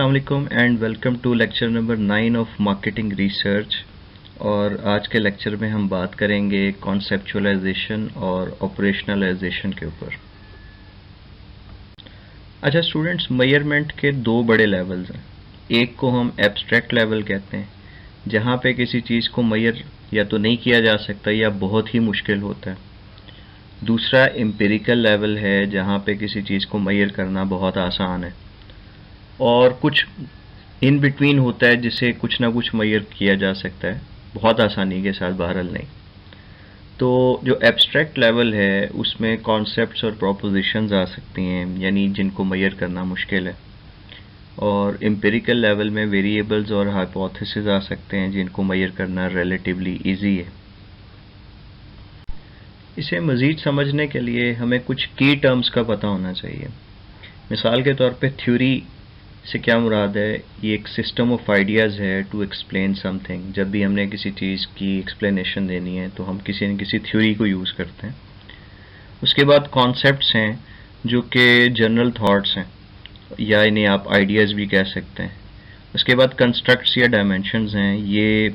अस्सलाम वालेकुम and welcome to lecture number 9 of marketing research. और आज के लेक्चर में हम बात करेंगे कॉन्सेप्चुअलाइजेशन और ऑपरेशनलाइजेशन के ऊपर। अच्छा स्टूडेंट्स, मेजरमेंट के दो बड़े लेवल्स हैं। एक को हम एब्स्ट्रैक्ट लेवल कहते हैं, जहाँ पे किसी चीज़ को मेजर या तो नहीं किया जा सकता या बहुत ही मुश्किल होता है। दूसरा एम्पिरिकल लेवल है, जहाँ पे किसी चीज़ को मेजर करना बहुत आसान है, और कुछ इन बिटवीन होता है जिसे कुछ ना कुछ मेजर किया जा सकता है बहुत आसानी के साथ, बहरहाल नहीं। तो जो एब्स्ट्रैक्ट लेवल है उसमें कॉन्सेप्ट्स और प्रोपोजिशंस आ सकती हैं, यानी जिनको मेजर करना मुश्किल है। और एम्पिरिकल लेवल में वेरिएबल्स और हाइपोथेसिस आ सकते हैं जिनको मेजर करना रिलेटिवली इजी है। इसे मज़ीद समझने के लिए हमें कुछ की टर्म्स का पता होना चाहिए। मिसाल के तौर पे थ्योरी से क्या मुराद है? ये एक सिस्टम ऑफ आइडियाज़ है टू एक्सप्लेन समथिंग। जब भी हमने किसी चीज़ की एक्सप्लेनेशन देनी है तो हम किसी न किसी थ्योरी को यूज़ करते हैं। उसके बाद कॉन्सेप्ट्स हैं जो कि जनरल थॉट्स हैं, या इन्हें आप आइडियाज़ भी कह सकते हैं। उसके बाद कंस्ट्रक्ट्स या डायमेंशंस हैं, ये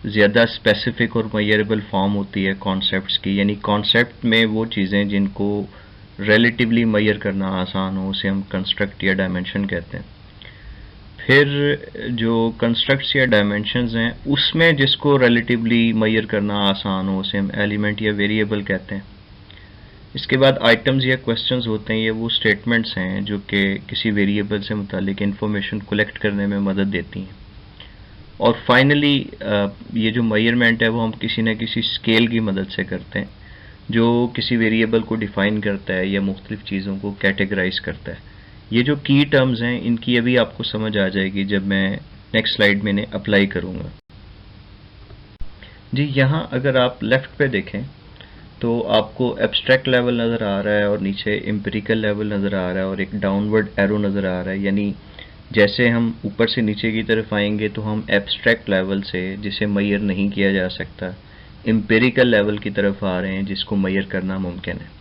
ज़्यादा स्पेसिफिक और मेजरेबल फॉर्म होती है कॉन्सेप्ट्स की, यानी कॉन्सेप्ट में वो चीज़ें जिनको रिलेटिवली मेजर करना आसान हो उसे हम कंस्ट्रक्ट या डायमेंशन कहते हैं। फिर जो कंस्ट्रक्ट्स या डायमेंशंस हैं उसमें जिसको रिलेटिवली मेजर करना आसान हो उसे हम एलिमेंट या वेरिएबल कहते हैं। इसके बाद आइटम्स या क्वेश्चंस होते हैं, ये वो स्टेटमेंट्स हैं जो कि किसी वेरिएबल से मुतालिक इन्फॉर्मेशन कलेक्ट करने में मदद देती हैं। और फाइनली ये जो मेजरमेंट है वो हम किसी न किसी स्केल की मदद से करते हैं जो किसी वेरिएबल को डिफ़ाइन करता है या मुख्तलिफ़ चीज़ों को कैटेगराइज करता है। ये जो की टर्म्स हैं इनकी अभी आपको समझ आ जाएगी जब मैं नेक्स्ट स्लाइड में इन्हें अप्लाई करूँगा। जी, यहाँ अगर आप लेफ़्ट पे देखें तो आपको एब्स्ट्रैक्ट लेवल नज़र आ रहा है और नीचे एम्पिरिकल लेवल नज़र आ रहा है और एक डाउनवर्ड एरो नज़र आ रहा है, यानी जैसे हम ऊपर से नीचे की तरफ आएंगे तो हम एब्स्ट्रैक्ट लेवल से जिसे मेजर नहीं किया जा सकता एम्पिरिकल लेवल की तरफ आ रहे हैं जिसको मेजर करना मुमकिन है।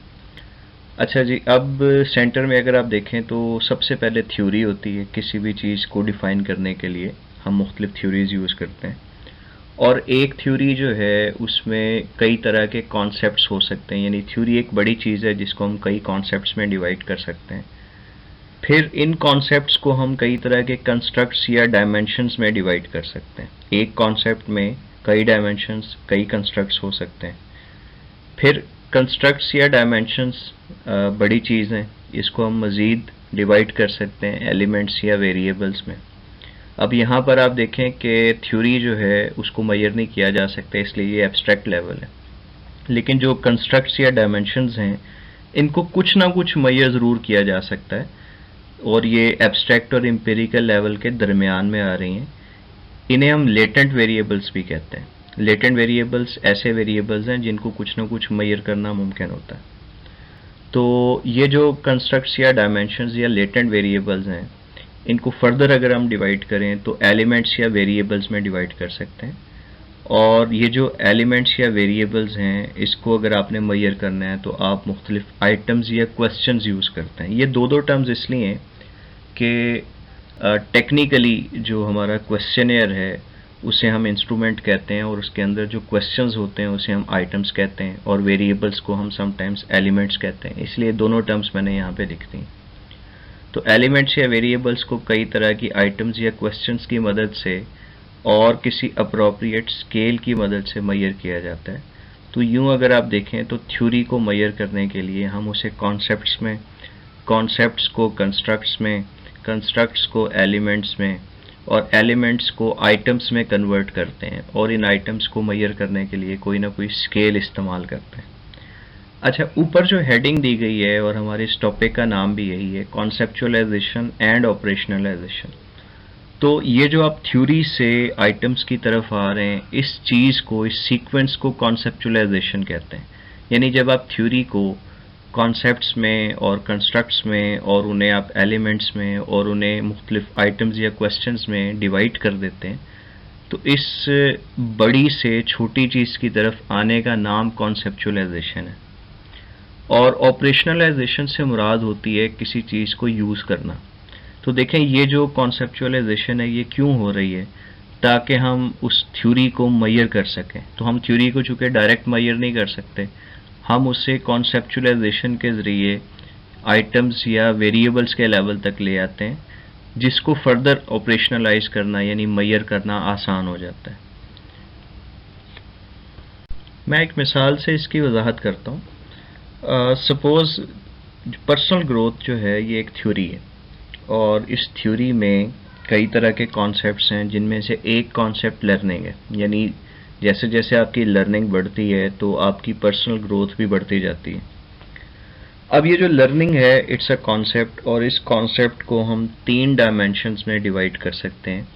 अच्छा जी, अब सेंटर में अगर आप देखें तो सबसे पहले थ्योरी होती है। किसी भी चीज़ को डिफ़ाइन करने के लिए हम मुख्तलिफ़ थ्योरीज़ यूज़ करते हैं, और एक थ्योरी जो है उसमें कई तरह के कॉन्सेप्ट्स हो सकते हैं, यानी थ्योरी एक बड़ी चीज़ है जिसको हम कई कॉन्सेप्ट्स में डिवाइड कर सकते हैं। फिर इन कॉन्सेप्ट्स को हम कई तरह के कंस्ट्रक्ट्स या डायमेंशंस में डिवाइड कर सकते हैं। एक कॉन्सेप्ट में कई डायमेंशंस, कई कंस्ट्रक्ट्स हो सकते हैं। फिर कंस्ट्रक्ट्स या डायमेंशंस बड़ी चीज़ हैं, इसको हम मज़ीद डिवाइड कर सकते हैं एलिमेंट्स या वेरिएबल्स में। अब यहाँ पर आप देखें कि थ्योरी जो है उसको मेजर नहीं किया जा सकता, इसलिए ये एब्स्ट्रैक्ट लेवल है। लेकिन जो कंस्ट्रक्ट्स या डायमेंशंस हैं इनको कुछ ना कुछ मेजर ज़रूर किया जा सकता है, और ये एब्स्ट्रैक्ट और एम्पिरिकल लेवल के दरमियान में आ रही हैं। इन्हें हम लेटेंट वेरिएबल्स भी कहते हैं। लेटेंट वेरिएबल्स ऐसे वेरिएबल्स हैं जिनको कुछ ना कुछ मेजर करना मुमकिन होता है। तो ये जो कंस्ट्रक्ट्स या डायमेंशंस या लेटेंट वेरिएबल्स हैं इनको फर्दर अगर हम डिवाइड करें तो एलिमेंट्स या वेरिएबल्स में डिवाइड कर सकते हैं। और ये जो एलिमेंट्स या वेरिएबल्स हैं इसको अगर आपने मेजर करना है तो आप मुख्तलिफ आइटम्स या क्वेश्चंस यूज़ करते हैं। ये दो टर्म्स इसलिए हैं कि टेक्निकली जो हमारा क्वेश्चनेयर है उसे हम इंस्ट्रूमेंट कहते हैं, और उसके अंदर जो क्वेश्चंस होते हैं उसे हम आइटम्स कहते हैं, और वेरिएबल्स को हम समटाइम्स एलिमेंट्स कहते हैं। इसलिए दोनों टर्म्स मैंने यहाँ पे लिख दी। तो एलिमेंट्स या वेरिएबल्स को कई तरह की आइटम्स या क्वेश्चंस की मदद से और किसी अप्रोप्रिएट स्केल की मदद से मेजर किया जाता है। तो यूँ अगर आप देखें तो थ्योरी को मेजर करने के लिए हम उसे कॉन्सेप्ट्स में, कॉन्सेप्ट्स को कंस्ट्रक्ट्स में, कंस्ट्रक्ट्स को एलिमेंट्स में, और एलिमेंट्स को आइटम्स में कन्वर्ट करते हैं, और इन आइटम्स को मेजर करने के लिए कोई ना कोई स्केल इस्तेमाल करते हैं। अच्छा, ऊपर जो हेडिंग दी गई है और हमारे इस टॉपिक का नाम भी यही है, कॉन्सेप्चुअलाइजेशन एंड ऑपरेशनलाइजेशन। तो ये जो आप थ्योरी से आइटम्स की तरफ आ रहे हैं, इस चीज़ को, इस सीक्वेंस को कॉन्सेप्चुअलाइजेशन कहते हैं। यानी जब आप थ्योरी को कॉन्सेप्ट्स में और कंस्ट्रक्ट्स में और उन्हें आप एलिमेंट्स में और उन्हें मुख्तलिफ आइटम्स या क्वेश्चंस में डिवाइड कर देते हैं तो इस बड़ी से छोटी चीज़ की तरफ आने का नाम कॉन्सेप्चुअलाइजेशन है। और ऑपरेशनलाइजेशन से मुराद होती है किसी चीज़ को यूज़ करना। तो देखें ये जो कॉन्सेप्चुअलाइजेशन है ये क्यों हो रही है, ताकि हम उस थ्योरी को मैयर कर सकें। तो हम थ्योरी को चूँकि डायरेक्ट मैयर नहीं कर सकते, हम उसे कॉन्सेप्चुअलाइजेशन के ज़रिए आइटम्स या वेरिएबल्स के लेवल तक ले आते हैं, जिसको फर्दर ऑपरेशनलाइज करना यानी मैयर करना आसान हो जाता है। मैं एक मिसाल से इसकी वजाहत करता हूँ। सपोज़ पर्सनल ग्रोथ जो है ये एक थ्योरी है, और इस थ्योरी में कई तरह के कॉन्सेप्ट्स हैं, जिनमें से एक कॉन्सेप्ट लर्निंग है। यानी जैसे जैसे आपकी लर्निंग बढ़ती है तो आपकी पर्सनल ग्रोथ भी बढ़ती जाती है। अब ये जो लर्निंग है इट्स अ कॉन्सेप्ट, और इस कॉन्सेप्ट को हम 3 डायमेंशंस में डिवाइड कर सकते हैं।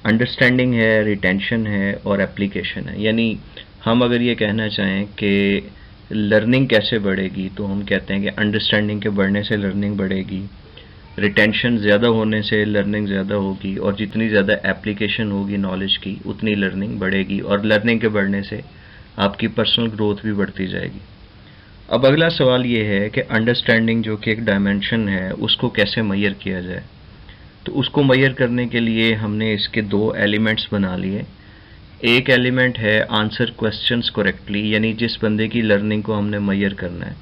अंडरस्टैंडिंग है, रिटेंशन है और एप्लीकेशन है। यानी हम अगर ये कहना चाहें कि लर्निंग कैसे बढ़ेगी, तो हम कहते हैं कि अंडरस्टैंडिंग के बढ़ने से लर्निंग बढ़ेगी, रिटेंशन ज़्यादा होने से लर्निंग ज़्यादा होगी, और जितनी ज़्यादा एप्लीकेशन होगी नॉलेज की उतनी लर्निंग बढ़ेगी, और लर्निंग के बढ़ने से आपकी पर्सनल ग्रोथ भी बढ़ती जाएगी। अब अगला सवाल ये है कि अंडरस्टैंडिंग जो कि एक डायमेंशन है उसको कैसे मैयर किया जाए। तो उसको मैयर करने के लिए हमने इसके 2 एलिमेंट्स बना लिए। एक एलिमेंट है आंसर क्वेश्चंस करेक्टली, यानी जिस बंदे की लर्निंग को हमने मैयर करना है।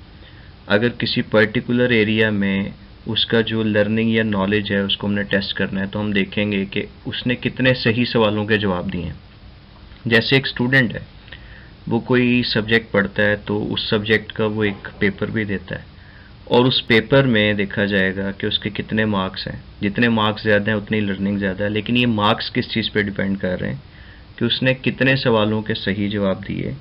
अगर किसी पर्टिकुलर एरिया में उसका जो लर्निंग या नॉलेज है उसको हमने टेस्ट करना है, तो हम देखेंगे कि उसने कितने सही सवालों के जवाब दिए हैं। जैसे एक स्टूडेंट है, वो कोई सब्जेक्ट पढ़ता है तो उस सब्जेक्ट का वो एक पेपर भी देता है, और उस पेपर में देखा जाएगा कि उसके कितने मार्क्स हैं। जितने मार्क्स ज़्यादा हैं उतनी लर्निंग ज़्यादा है। लेकिन ये मार्क्स किस चीज़ पे डिपेंड कर रहे हैं कि उसने कितने सवालों के सही जवाब दिए।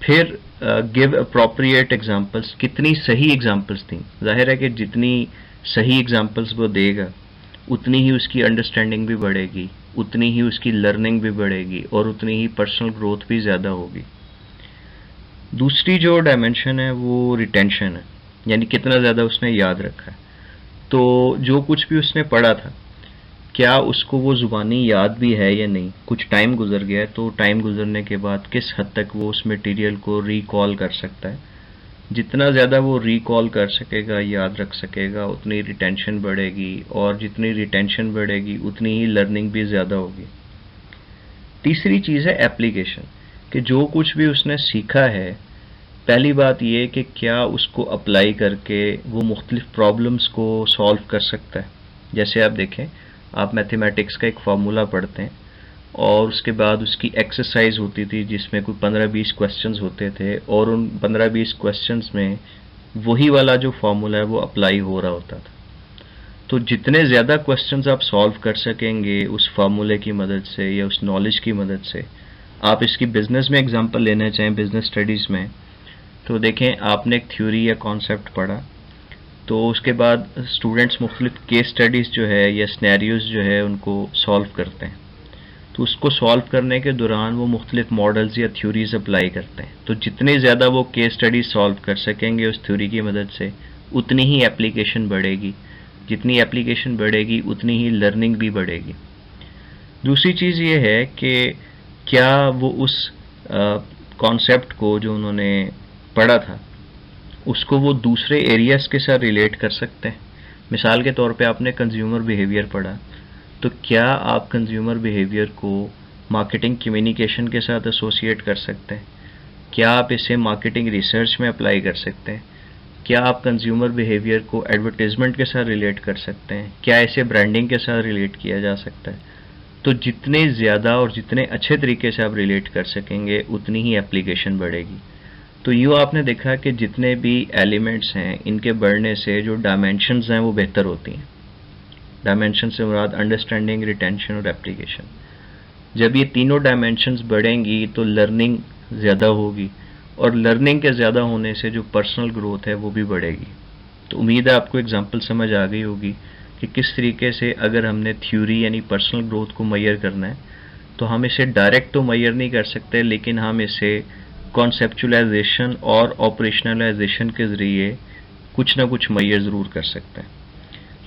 फिर गिव अप्रोप्रिएट एग्जांपल्स, कितनी सही एग्जांपल्स दी। जाहिर है कि जितनी सही एग्जांपल्स वो देगा उतनी ही उसकी अंडरस्टैंडिंग भी बढ़ेगी, उतनी ही उसकी लर्निंग भी बढ़ेगी, और उतनी ही पर्सनल ग्रोथ भी ज़्यादा होगी। दूसरी जो डायमेंशन है वो रिटेंशन है, यानी कितना ज़्यादा उसने याद रखा है। तो जो कुछ भी उसने पढ़ा था, क्या उसको वो ज़ुबानी याद भी है या नहीं। कुछ टाइम गुजर गया है, तो टाइम गुजरने के बाद किस हद तक वो उस मटेरियल को रिकॉल कर सकता है। जितना ज़्यादा वो रिकॉल कर सकेगा, याद रख सकेगा, उतनी रिटेंशन बढ़ेगी, और जितनी रिटेंशन बढ़ेगी उतनी ही लर्निंग भी ज़्यादा होगी। तीसरी चीज़ है एप्लीकेशन, कि जो कुछ भी उसने सीखा है, पहली बात ये कि क्या उसको अप्लाई करके वो मुख्तलिफ प्रॉब्लम्स को सॉल्व कर सकता है। जैसे आप देखें, आप मैथमेटिक्स का एक फार्मूला पढ़ते हैं, और उसके बाद उसकी एक्सरसाइज होती थी जिसमें कोई 15-20 क्वेश्चंस होते थे, और उन 15-20 क्वेश्चंस में वही वाला जो फार्मूला है वो अप्लाई हो रहा होता था। तो जितने ज़्यादा क्वेश्चंस आप सॉल्व कर सकेंगे उस फार्मूले की मदद से या उस नॉलेज की मदद से। आप इसकी बिजनेस में एग्जांपल लेना चाहें, बिजनेस स्टडीज़ में, तो देखें आपने एक थ्योरी या कॉन्सेप्ट पढ़ा, तो उसके बाद स्टूडेंट्स मुख्तलिफ केस स्टडीज़ जो है या सिनेरियोज़ जो है उनको सॉल्व करते हैं। तो उसको सॉल्व करने के दौरान वो मुख्तलिफ मॉडल्स या थ्योरीज अप्लाई करते हैं। तो जितने ज़्यादा वो केस स्टडीज सॉल्व कर सकेंगे उस थ्योरी की मदद से, उतनी ही एप्लीकेशन बढ़ेगी। जितनी एप्लीकेशन बढ़ेगी उतनी ही लर्निंग भी बढ़ेगी। दूसरी चीज़ ये है कि क्या वो उस कॉन्सेप्ट को जो उन्होंने पढ़ा था उसको वो दूसरे एरियाज़ के साथ रिलेट कर सकते हैं। मिसाल के तौर पे आपने कंज्यूमर बिहेवियर पढ़ा, तो क्या आप कंज्यूमर बिहेवियर को मार्केटिंग कम्युनिकेशन के साथ एसोसिएट कर सकते हैं। क्या आप इसे मार्केटिंग रिसर्च में अप्लाई कर सकते हैं। क्या आप कंज्यूमर बिहेवियर को एडवर्टीजमेंट के साथ रिलेट कर सकते हैं। क्या इसे ब्रांडिंग के साथ रिलेट किया जा सकता है। तो जितने ज़्यादा और जितने अच्छे तरीके से आप रिलेट कर सकेंगे उतनी ही एप्लीकेशन बढ़ेगी। तो यूँ आपने देखा कि जितने भी एलिमेंट्स हैं इनके बढ़ने से जो डायमेंशंस हैं वो बेहतर होती हैं। डायमेंशन से मुराद अंडरस्टैंडिंग, रिटेंशन और एप्लीकेशन। जब ये तीनों डायमेंशंस बढ़ेंगी तो लर्निंग ज़्यादा होगी, और लर्निंग के ज़्यादा होने से जो पर्सनल ग्रोथ है वो भी बढ़ेगी। तो उम्मीद है आपको एग्जांपल समझ आ गई होगी कि किस तरीके से अगर हमने थ्योरी यानी पर्सनल ग्रोथ को मैयर करना है, तो हम इसे डायरेक्ट तो मैयर नहीं कर सकते, लेकिन हम इसे कॉन्सेप्चुलाइजेशन और ऑपरेशनलाइजेशन के ज़रिए कुछ ना कुछ मैयर ज़रूर कर सकते हैं।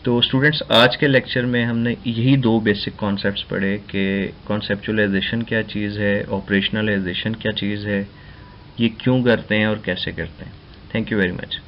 तो स्टूडेंट्स, आज के लेक्चर में हमने यही 2 बेसिक कॉन्सेप्ट्स पढ़े कि कॉन्सेप्चुलाइजेशन क्या चीज़ है, ऑपरेशनलाइजेशन क्या चीज़ है, ये क्यों करते हैं और कैसे करते हैं। Thank you very much.